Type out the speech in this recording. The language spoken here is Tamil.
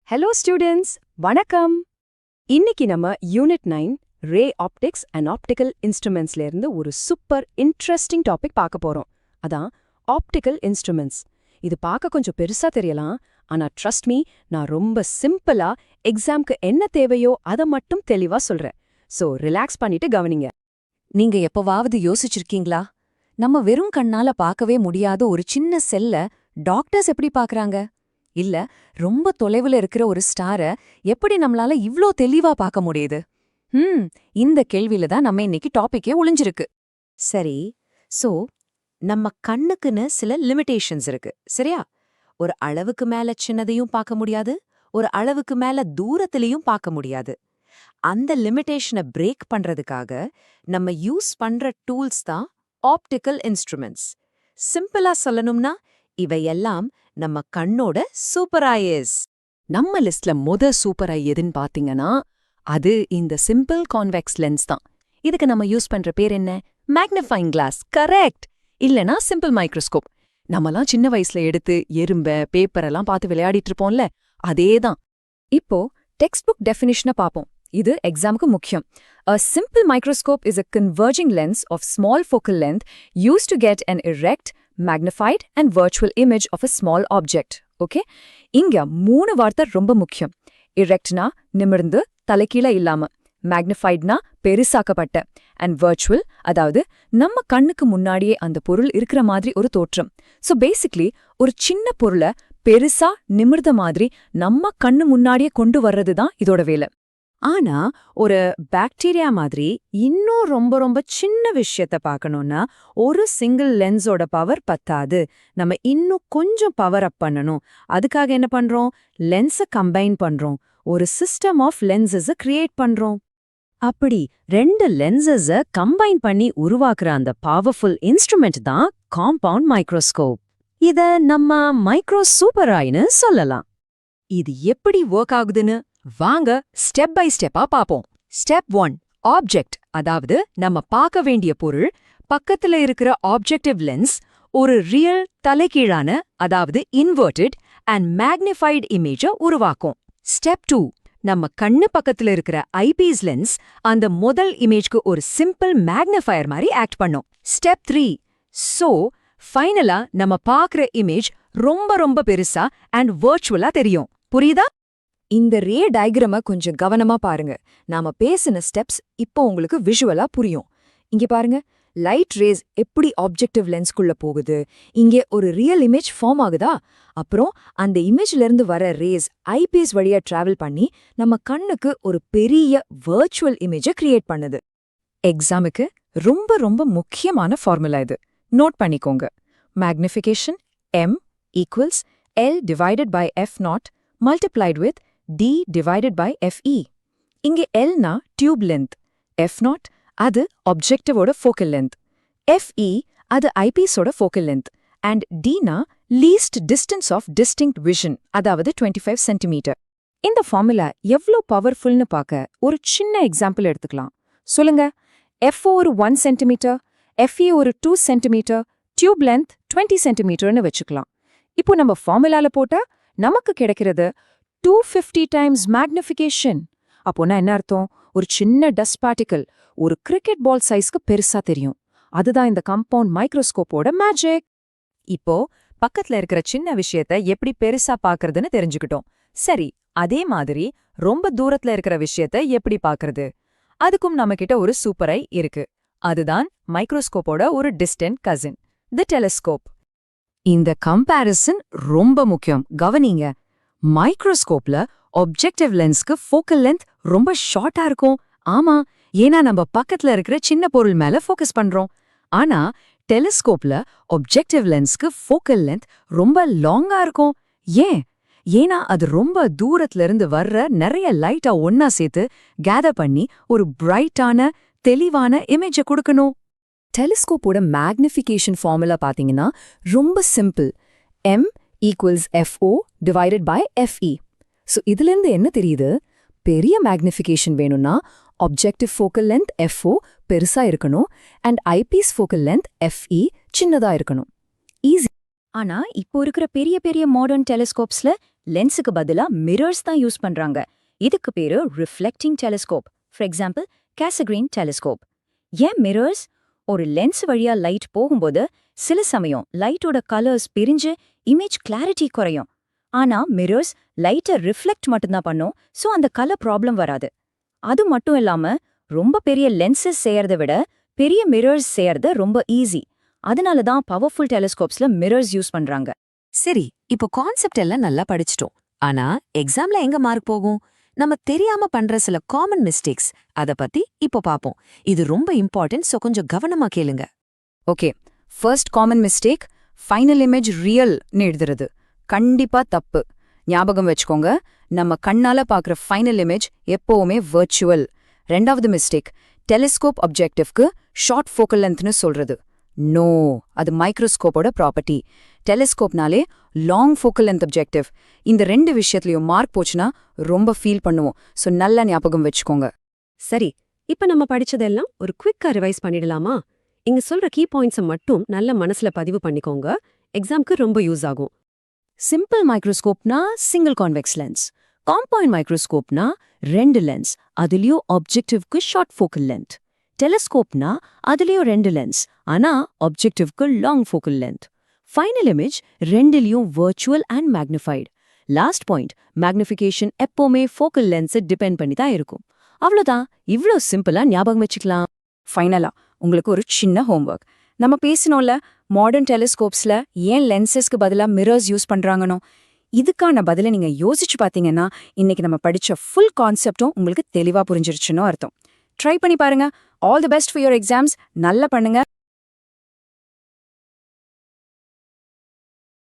ஹலோ ஸ்டூடெண்ட்ஸ், வணக்கம். இன்னைக்கு நம்ம unit 9 ray optics and optical இன்ஸ்ட்ருமெண்ட்ஸ்ல இருந்து ஒரு சூப்பர் இன்ட்ரெஸ்டிங் டாபிக் பார்க்க போறோம். அதான் ஆப்டிக்கல் இன்ஸ்ட்ருமெண்ட்ஸ். இது பார்க்க கொஞ்சம் பெருசா தெரியலாம், ஆனா ட்ரஸ்ட் மீ, நான் ரொம்ப சிம்பிளா எக்ஸாம்க்கு என்ன தேவையோ அதை மட்டும் தெளிவா சொல்றேன். சோ ரிலாக்ஸ் பண்ணிட்டு கவனிங்க. நீங்க எப்பவாவது யோசிச்சிருக்கீங்களா? நம்ம வெறும் கண்ணால பார்க்கவே முடியாத ஒரு சின்ன செல்ல டாக்டர்ஸ் எப்படி பார்க்கறாங்க? இல்ல ரொம்ப தொலைவுல இருக்கிற ஒரு ஸ்டார எப்படி நம்மளால இவ்ளோ தெளிவா பார்க்க முடியுது? இந்த கேள்வியில தான் நம்ம இன்னைக்கு டாபிக்கே ஒளிஞ்சிருக்கு. சரி, சோ நம்ம கண்ணுக்குன்னு சில லிமிடேஷன்ஸ் இருக்கு, சரியா? ஒரு அளவுக்கு மேல சின்னதையும் பார்க்க முடியாது, ஒரு அளவுக்கு மேல தூரத்திலையும் பார்க்க முடியாது. அந்த லிமிடேஷனை பிரேக் பண்றதுக்காக நம்ம யூஸ் பண்ற டூல்ஸ் தான் ஆப்டிக்கல் இன்ஸ்ட்ருமெண்ட்ஸ். சிம்பிளா சொல்லணும்னா இவையெல்லாம் நம்ம கண்ணோட சூப்பர் ஐஸ். நம்ம லிஸ்ட்ல சூப்பர் ஐ எதுன்னு பாத்தீங்கன்னா அது இந்த சிம்பிள் கான்வெக்ஸ் லென்ஸ் தான். இதுக்கு நம்ம யூஸ் பண்ற பேர் என்ன? Magnifying class. கரெக்ட். இல்லனா சிம்பிள் மைக்ரோஸ்கோப். நம்மலாம் சின்ன வயசுல எடுத்து எறும்ப பேப்பரெல்லாம் பார்த்து விளையாடிட்டு இருப்போம்ல, அதேதான். இப்போ டெக்ஸ்ட் புக் டெஃபினிஷனை பாப்போம். இது எக்ஸாமுக்கு முக்கியம். A simple microscope is a converging lens of small focal length used to get an erect, magnified and virtual image of a small object. Okay? இங்க 3 வார்த்தை ரொம்ப முக்கியம். Erectனா நிமிர்ந்து தலைகீழ இல்லாம, magnifiedனா பெருசாக்கப்பட்ட, and virtual அதாவது நம்ம கண்ணுக்கு முன்னாடியே அந்த பொருள் இருக்கிற மாதிரி ஒரு தோற்றம். So basically ஒரு சின்ன பொருளை பெருசா நிமிர்ந்த மாதிரி நம்ம கண்ணு முன்னாடியே கொண்டு வர்றது தான் இதோட வேலை. ஆனா ஒரு பாக்டீரியா மாதிரி இன்னும் ரொம்ப ரொம்ப சின்ன விஷயத்த பார்க்கணும்னா ஒரு சிங்கிள் லென்ஸோட பவர் பத்தாது. நம்ம இன்னும் கொஞ்சம் பவர் அப் பண்ணணும். அதுக்காக என்ன பண்றோம்? லென்ஸை கம்பைன் பண்றோம். ஒரு சிஸ்டம் ஆஃப் லென்சஸை கிரியேட் பண்றோம். அப்படி 2 லென்சஸை கம்பைன் பண்ணி உருவாக்குற அந்த பவர்ஃபுல் இன்ஸ்ட்ருமெண்ட் தான் காம்பவுண்ட் மைக்ரோஸ்கோப். இத நம்ம மைக்ரோ சூப்பர் ஐன்னு சொல்லலாம். இது எப்படி ஒர்க் ஆகுதுன்னு வாங்க ஸ்டெப் பை ஸ்டெப்பா பாப்போம். ஸ்டெப் 1, ஆப்ஜெக்ட், அதாவது நம்ம பார்க்க வேண்டிய பொருள் பக்கத்துல இருக்கிற ஆப்ஜெக்டிவ் லென்ஸ் ஒரு ரியல் தலைகீழான, அதாவது இன்வெர்டட் அண்ட் மேக்னிஃபைடு இமேஜை உருவாக்கும். ஸ்டெப் 2, நம்ம கண்ணு பக்கத்துல இருக்கிற ஐபீஸ் லென்ஸ் அந்த முதல் இமேஜ்க்கு ஒரு சிம்பிள் மேக்னிஃபயர் மாதிரி ஆக்ட் பண்ணும். ஸ்டெப் 3, சோ ஃபைனலா நம்ம பார்க்குற இமேஜ் ரொம்ப ரொம்ப பெருசா அண்ட் வர்ச்சுவலா தெரியும். புரியுதா? இந்த ரே டயக்ராம கொஞ்சம் கவனமா பாருங்க. நாம பேசின ஸ்டெப்ஸ் இப்போ உங்களுக்கு விஷுவலா புரியும். இங்க பாருங்க, லைட் ரேஸ் எப்படி ஆப்ஜெக்டிவ் லென்ஸ்குள்ள போகுது, இங்கே ஒரு ரியல் இமேஜ் ஃபார்ம் ஆகுதா, அப்புறம் அந்த இமேஜ்ல இருந்து வர ரேஸ் ஐபீஸ் வழியா டிராவல் பண்ணி நம்ம கண்ணுக்கு ஒரு பெரிய வர்ச்சுவல் இமேஜை கிரியேட் பண்ணுது. எக்ஸாமுக்கு ரொம்ப ரொம்ப முக்கியமான ஃபார்முலா இது. நோட் பண்ணிக்கோங்க. Magnification m equals L divided by f0 multiplied with d divided by fe. இங்கே Lனா டியூப் லென்த், f0 அது ஆப்ஜெக்டிவோட ஃபோக்கல் லென்த், fe அது ஐபீஸோட ஃபோக்கல் லென்த், and dனா least distance of distinct vision, அதாவது 25 சென்டிமீட்டர். இந்த ஃபார்முலா எவ்வளோ பவர்ஃபுல்னு பார்க்க ஒரு சின்ன எக்ஸாம்பிள் எடுத்துக்கலாம். சொல்லுங்க. FO ஒரு 1 சென்டிமீட்டர், FE ஒரு 2 சென்டிமீட்டர், டியூப் லென்த் 20 சென்டிமீட்டர்னு வச்சுக்கலாம். இப்போ நம்ம ஃபார்முலால போட்டா நமக்கு கிடைக்கிறது 250 டைம்ஸ் மேக்னிஃபிகேஷன். அப்போனா என்ன அர்த்தம்? ஒரு சின்ன டஸ்ட் பார்ட்டிகல் ஒரு கிரிக்கெட் பால் சைஸ்க்கு பெருசா தெரியும். அதுதான் இந்த காம்பவுண்ட் மைக்ரோஸ்கோப்போட மேஜிக். இப்போ பக்கத்துல இருக்கிற சின்ன விஷயத்த எப்படி பெருசா பார்க்கறதுன்னு தெரிஞ்சுக்கிட்டோம். சரி, அதே மாதிரி ரொம்ப தூரத்துல இருக்கிற விஷயத்த எப்படி பார்க்கறது? அதுக்கும் நம்மகிட்ட ஒரு சூப்பர் ஐ இருக்கு. அதுதான் மைக்ரோஸ்கோப்போட ஒரு டிஸ்டன்ட் கசின், தி டெலிஸ்கோப். இந்த கம்பேரிசன் ரொம்ப முக்கியம். கவனிங்க. மைக்ரோஸ்கோப்ல ஆப்ஜெக்டிவ் லென்ஸ்க்கு ஃபோக்கல் லென்த் ரொம்ப ஷார்ட்டா இருக்கும். ஆமா, ஏன்னா நம்ம பக்கத்துல இருக்கிற சின்ன பொருள் மேல ஃபோக்கஸ் பண்றோம். ஆனா டெலிஸ்கோப்ல ஆப்ஜெக்டிவ் லென்ஸ்க்கு ஃபோக்கல் லென்த் ரொம்ப லாங்கா இருக்கும். ஏன்? ஏன்னா அது ரொம்ப தூரத்துல இருந்து வர்ற நிறைய லைட்டா ஒன்னா சேர்த்து கேதர் பண்ணி ஒரு பிரைட்டான தெளிவான இமேஜை கொடுக்கணும். டெலிஸ்கோப்போட மேக்னிஃபிகேஷன் ஃபார்முலா பார்த்தீங்கன்னா ரொம்ப simple. m equals FO divided by FE. So இதுலேருந்து என்ன தெரியுது? பெரிய மேக்னிஃபிகேஷன் வேணும்னா ஆப்ஜெக்டிவ் ஃபோக்கல் லென்த் FO பெருசா இருக்கணும் and eyepiece focal length FE சின்னதா இருக்கணும். ஈஸி. ஆனா இப்போ இருக்கிற பெரிய பெரிய மாடர்ன் டெலிஸ்கோப்ஸ்ல லென்ஸுக்கு பதிலா மிரர்ஸ் தான் யூஸ் பண்றாங்க. இதுக்கு பேரு reflecting telescope. For example Cassegrain telescope. ஏன் மிரர்ஸ்? ஒரு லென்ஸ் வழியா லைட் போகும்போது சில சமயம் லைட்டோட கலர்ஸ் பிரிஞ்சு இமேஜ் கிளாரிட்டி குறையும். ஆனா மிரர்ஸ் லைட்டை ரிஃப்ளெக்ட் மட்டும்தான் பண்ணும், சோ அந்த கலர் ப்ராப்ளம் வராது. அது மட்டும் இல்லாம ரொம்ப பெரிய லென்சஸ் செய்யறதை விட பெரிய மிரர்ஸ் செய்யறது ரொம்ப ஈஸி. அதனால தான் பவர்ஃபுல் டெலிஸ்கோப்ஸ்ல மிரர்ஸ் யூஸ் பண்றாங்க. சரி, இப்போ கான்செப்ட் எல்லாம் நல்லா படிச்சிட்டோம். ஆனா எக்ஸாம்ல எங்க மார்க் போகும்? நம்ம தெரியாம பண்ற சில காமன் மிஸ்டேக்ஸ் அத பத்தி இப்போ பாப்போம். இது ரொம்ப இம்பார்ட்டன்ட், சோ கொஞ்சம் கவனமா கேளுங்க. Okay, first common mistake, final image ரியல்னு எழுதுறது. கண்டிப்பா தப்பு. ஞாபகம் வச்சுக்கோங்க, நம்ம கண்ணால பார்க்குற ஃபைனல் இமேஜ் எப்பவுமே வர்ச்சுவல். ரெண்டாவது மிஸ்டேக், டெலிஸ்கோப் ஆப்ஜெக்டிவ்க்கு ஷார்ட் ஃபோக்கல் லென்த்னு சொல்றது. நோ, அது மைக்ரோஸ்கோப்போட ப்ராப்பர்ட்டி. டெலிஸ்கோப்னாலே லாங் ஃபோக்கல் லென்த் ஆப்ஜெக்டிவ். இந்த ரெண்டு விஷயத்துலயும் மார்க் போச்சுன்னா ரொம்ப ஃபீல் பண்ணுவோம். ஸோ நல்லா ஞாபகம் வச்சுக்கோங்க. சரி, இப்ப நம்ம படிச்சதெல்லாம் ஒரு குவிக்கா ரிவைஸ் பண்ணிடலாமா? இங்க சொல்ற கீ பாயிண்ட்ஸை மட்டும் நல்ல மனசுல பதிவு பண்ணிக்கோங்க. எக்ஸாம்க்கு ரொம்ப யூஸ் ஆகும். சிம்பிள் மைக்ரோஸ்கோப்னா சிங்கிள் கான்வெக்ஸ் லென்ஸ். காம்பவுண்ட் மைக்ரோஸ்கோப்னா 2 லென்ஸ், அதுலயும் ஆப்ஜெக்டிவ்க்கு ஷார்ட் ஃபோக்கல் லென்த். டெலிஸ்கோப்னா அதுலயும் 2 லென்ஸ், ஆனா ஆப்ஜெக்டிவ்க்கு long focal length. Final image ரெண்டுலயும் virtual and magnified. Last point, magnification எப்பவுமே ஃபோக்கல் லென்ஸை டிபெண்ட் பண்ணி தான் இருக்கும். அவ்வளோதான், இவ்ளோ சிம்பிளா ஞாபகம் வச்சுக்கலாம். ஃபைனலா உங்களுக்கு ஒரு சின்ன ஹோம்வொர்க். நம்ம பேசினோம்ல, மாடர்ன் டெலிஸ்கோப்ஸ்ல ஏன் லென்சஸ்க்கு பதிலா மிரர்ஸ் யூஸ் பண்றாங்கனோ, இதுக்கான பதிலை நீங்க யோசிச்சு பாத்தீங்கன்னா இன்னைக்கு நம்ம படிச்ச ஃபுல் கான்செப்டும் உங்களுக்கு தெளிவா புரிஞ்சிருச்சுன்னு அர்த்தம். ட்ரை பண்ணி பாருங்க. All the best for your exams. நல்லா பண்ணுங்க.